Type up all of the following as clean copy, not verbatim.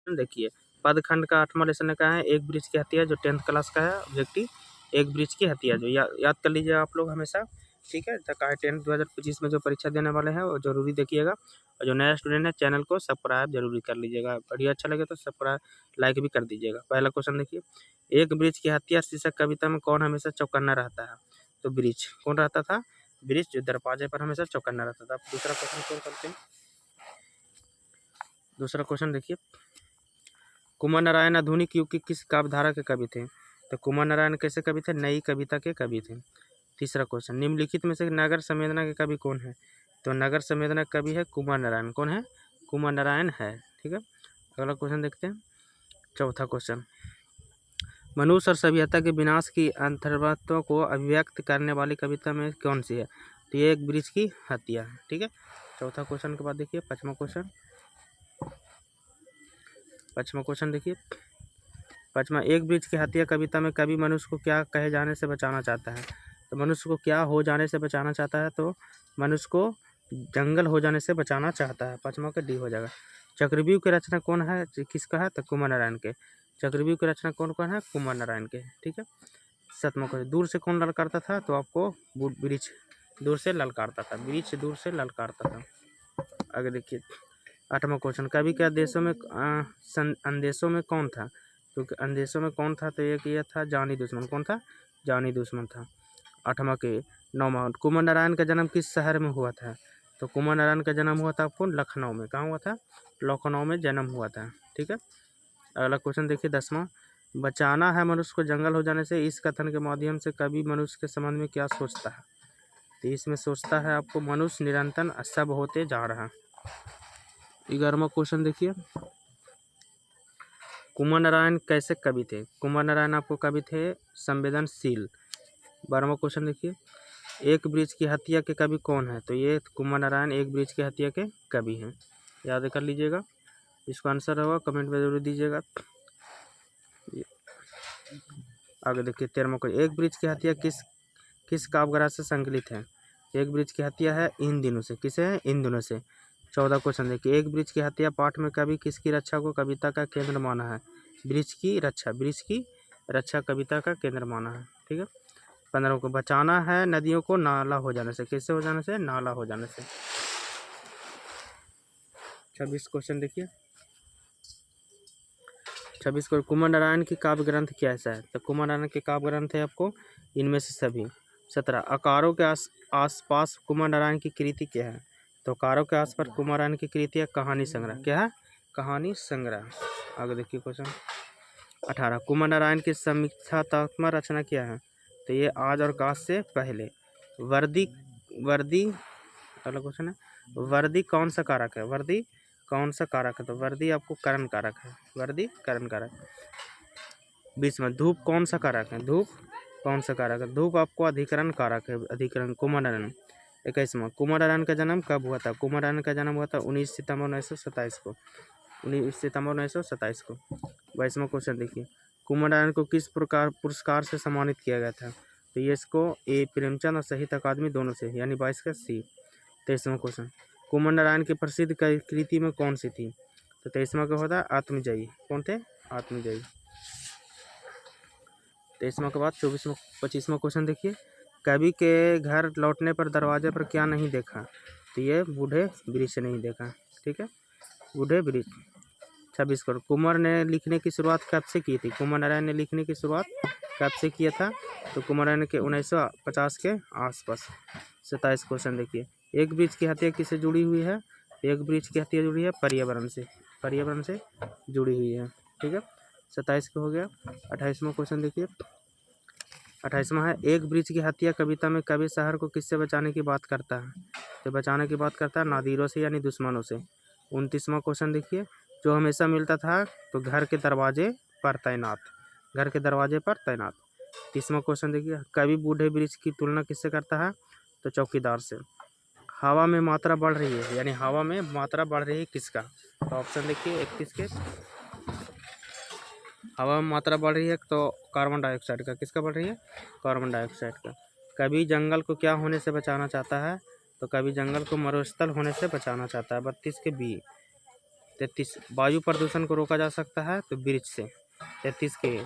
देखिए पदखंड का 8वां लेसन का है एक ब्रिज की हत्या, जो 10th क्लास का है ऑब्जेक्टिव। एक ब्रिज की हत्या जो याद कर लीजिए आप लोग हमेशा, ठीक है। का 10th 2025 में जो परीक्षा देने वाले हैं वो जरूरी देखिएगा। और जो नया स्टूडेंट है चैनल को सब्सक्राइब जरूरी कर लीजिएगा, बढ़िया अच्छा लगे तो सब्सक्राइब लाइक भी कर दीजिएगा। पहला क्वेश्चन देखिए, एक ब्रिज की हत्या शीर्षक कविता में कौन हमेशा चौकन्ना रहता है? तो ब्रिज कौन रहता था? ब्रिज जो दरवाजे पर हमेशा चौकन्ना रहता था। दूसरा क्वेश्चन कौन करते हैं? दूसरा क्वेश्चन देखिए, कुमार नारायण आधुनिक युग की किस काव्यधारा के कवि थे? तो कुमार नारायण कैसे कवि थे? नई कविता के कवि थे। तीसरा क्वेश्चन, निम्नलिखित में से नगर संवेदना के कवि कौन है? तो नगर संवेदना कवि है कुमार नारायण। कौन है? कुमार नारायण है, ठीक है। अगला क्वेश्चन देखते हैं, चौथा क्वेश्चन, मनुष्य और सभ्यता के विनाश की अंतर्वत्व को अभिव्यक्त करने वाली कविता में कौन सी है? तो ये एक ब्रिज की हत्या है, ठीक है। चौथा क्वेश्चन के बाद देखिए पाँचवा क्वेश्चन देखिए पाँचवा, एक ब्रिज की हत्या कविता में कवि मनुष्य को क्या कहे जाने से बचाना चाहता है? तो मनुष्य को क्या हो जाने से बचाना चाहता है? तो मनुष्य को जंगल हो जाने से बचाना चाहता है। पाँचवा का डी हो जाएगा। चक्रव्यूह की रचना कौन है? किसका है? तो कुमार नारायण के। चक्रव्यूह की रचना कौन कौन है? कुमार नारायण के, ठीक है। सातवां क्वेश्चन, दूर से कौन ललकारता था? तो आपको ब्रिज दूर से ललकारता था, ब्रिज दूर से ललकारता था। आगे देखिए आठवां क्वेश्चन, कवि के देशों में अंदेशों में कौन था? क्योंकि अंदेशों में कौन था? तो एक ये था जानी दुश्मन। कौन था? जानी दुश्मन था। आठवां के नौवां, कुमार नारायण का जन्म किस शहर में हुआ था? तो कुमार नारायण का जन्म हुआ था आपको लखनऊ में। कहाँ हुआ था? लखनऊ में जन्म हुआ था, ठीक है। अगला क्वेश्चन देखिए 10वां, बचाना है मनुष्य को जंगल हो जाने से, इस कथन के माध्यम से कवि मनुष्य के संबंध में क्या सोचता है? तो इसमें सोचता है आपको मनुष्य निरंतर सब होते जा रहा है। 11वां क्वेश्चन देखिए, कुमार नारायण कैसे कवि थे? कुमार नारायण आपको कवि थे संवेदनशील। 12वां क्वेश्चन देखिए, एक ब्रिज की हत्या के कवि कौन है? तो ये कुमार नारायण एक ब्रिज की हत्या के कवि हैं, याद कर लीजिएगा। इसका आंसर होगा कमेंट में जरूर दीजिएगा। आगे देखिए 13वां क्वेश्चन, एक ब्रिज की हत्या किस काव्यग्रह से संकलित है? एक ब्रिज की हत्या है इन दिनों से। किसे है? इन दिनों से। 14 क्वेश्चन देखिए, एक ब्रिज की हत्या पाठ में कवि किसकी रक्षा को कविता का केंद्र माना है? ब्रिज की रक्षा कविता का केंद्र माना है, ठीक है। 15 को, बचाना है नदियों को नाला हो जाने से। कैसे हो जाने से? नाला हो जाने से। 26 क्वेश्चन देखिए, 26 को, कुमार नारायण की काव्य ग्रंथ कैसा है? तो कुमार नारायण के काव्य ग्रंथ है आपको इनमें से सभी। 17, अकारों के आसपास कुमार नारायण की कृति क्या है? तो अकारों के आसपास कुमार नारायण की कृति है कहानी संग्रह। क्या है? कहानी संग्रह। आगे देखिए क्वेश्चन 18, कुमार नारायण की समीक्षात्मक रचना क्या है? तो ये आज और काश से पहले। वर्दी वर्दी अगला क्वेश्चन है, वर्दी कौन सा कारक है? वर्दी कौन सा कारक है? तो वर्दी आपको करण कारक है, वर्दी करण कारक। 20 में, धूप कौन सा कारक है? धूप कौन सा कारक है? धूप आपको अधिकरण कारक है, अधिकरण। कुमार नारायण। 21वां, कुमार नारायण का जन्म कब हुआ था? कुमार नारायण का जन्म हुआ था 19 सितंबर 1927 को, 19 सितंबर 1927 को। 22वां क्वेश्चन देखिए, कुमार नारायण को किस प्रकार पुरस्कार से सम्मानित किया गया था? तो ये इसको ए प्रेमचंद और साहित्य अकादमी दोनों से, यानी 22 का सी। 23वां क्वेश्चन, कुमार नारायण की प्रसिद्ध कृति में कौन सी थी? तो 23वां का होता है आत्मजयी। कौन थे? आत्मजयी। 23वां के बाद 25वां क्वेश्चन देखिए, कवि के घर लौटने पर दरवाजे पर क्या नहीं देखा? तो ये बूढ़े वृक्ष नहीं देखा, ठीक है, बूढ़े वृक्ष। 26 करोड़, कुमार ने लिखने की शुरुआत कब से की थी? कुमार नारायण ने लिखने की शुरुआत कब से किया था? तो कुमार नारायण के 1950 के आसपास। 27 क्वेश्चन देखिए, एक वृक्ष की हत्या किससे जुड़ी हुई है? एक वृक्ष की हत्या जुड़ी है पर्यावरण से, पर्यावरण से जुड़ी हुई है, ठीक है। 27 का हो गया। 28वां क्वेश्चन देखिए, 28वां है, एक वृक्ष की हत्या कविता में कवि शहर को किससे बचाने की बात करता है? तो बचाने की बात करता है नादिरों से, यानी दुश्मनों से। 29वां क्वेश्चन देखिए, जो हमेशा मिलता था तो घर के दरवाजे पर तैनात, घर के दरवाजे पर तैनात। 30वां क्वेश्चन देखिए, कवि बूढ़े वृक्ष की तुलना किससे करता है? तो चौकीदार से। हवा में मात्रा बढ़ रही है, यानी हवा में मात्रा बढ़ रही है किसका? तो ऑप्शन देखिए 31 के, हवा में मात्रा बढ़ रही है तो कार्बन डाइऑक्साइड का। किसका बढ़ रही है? कार्बन डाइऑक्साइड का। कवि जंगल को क्या होने से बचाना चाहता है? तो कवि जंगल को मरुस्थल होने से बचाना चाहता है। 32 के बी। 33 वायु प्रदूषण को रोका जा सकता है तो वृक्ष से। 33 के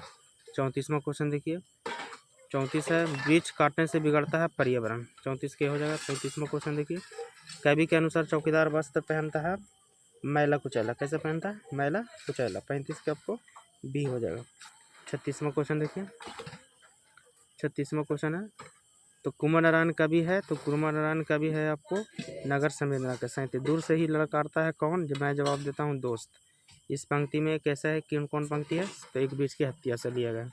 34वां क्वेश्चन देखिए, 34 है वृक्ष काटने से बिगड़ता है पर्यावरण। 34 के हो जाएगा। 35वां क्वेश्चन देखिए, कवि के अनुसार चौकीदार वस्त्र पहनता है मैला कुचैला। कैसे पहनता है? मैला कुचैला। 35 के आपको बी हो जाएगा। 36वां क्वेश्चन देखिए, 36वां क्वेश्चन है तो कुमार नारायण कवि है, तो कुमार नारायण कवि है आपको नगर संवेदना का। 37 दूर से ही ललकारता है कौन? जब मैं जवाब देता हूँ दोस्त। इस पंक्ति में कैसा है, कौन कौन पंक्ति है? तो एक वृक्ष की हत्या से लिया गया।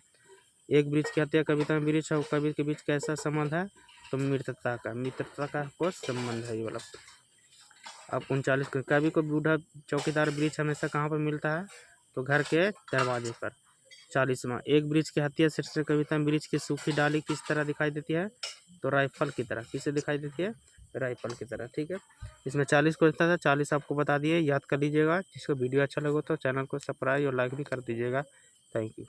एक वृक्ष की हत्या कविता में वृक्ष और कवि के बीच कैसा संबंध है? तो मित्रता का आपको संबंध है ये वाला। अब 39 को, कवि को बूढ़ा चौकीदार वृक्ष हमेशा कहाँ पर मिलता है? तो घर के दरवाजे पर। 40वां, एक वृक्ष की हत्या शीर्षक कविता में वृक्ष की सूखी डाली किस तरह दिखाई देती है? तो राइफल की तरह। किसे दिखाई देती है? राइफल की तरह। ठीक है, इसमें 40 क्वेश्चन था, 40 आपको बता दिए, याद कर लीजिएगा। जिसको वीडियो अच्छा लगे तो चैनल को सब्सक्राइब और लाइक भी कर दीजिएगा। Thank you.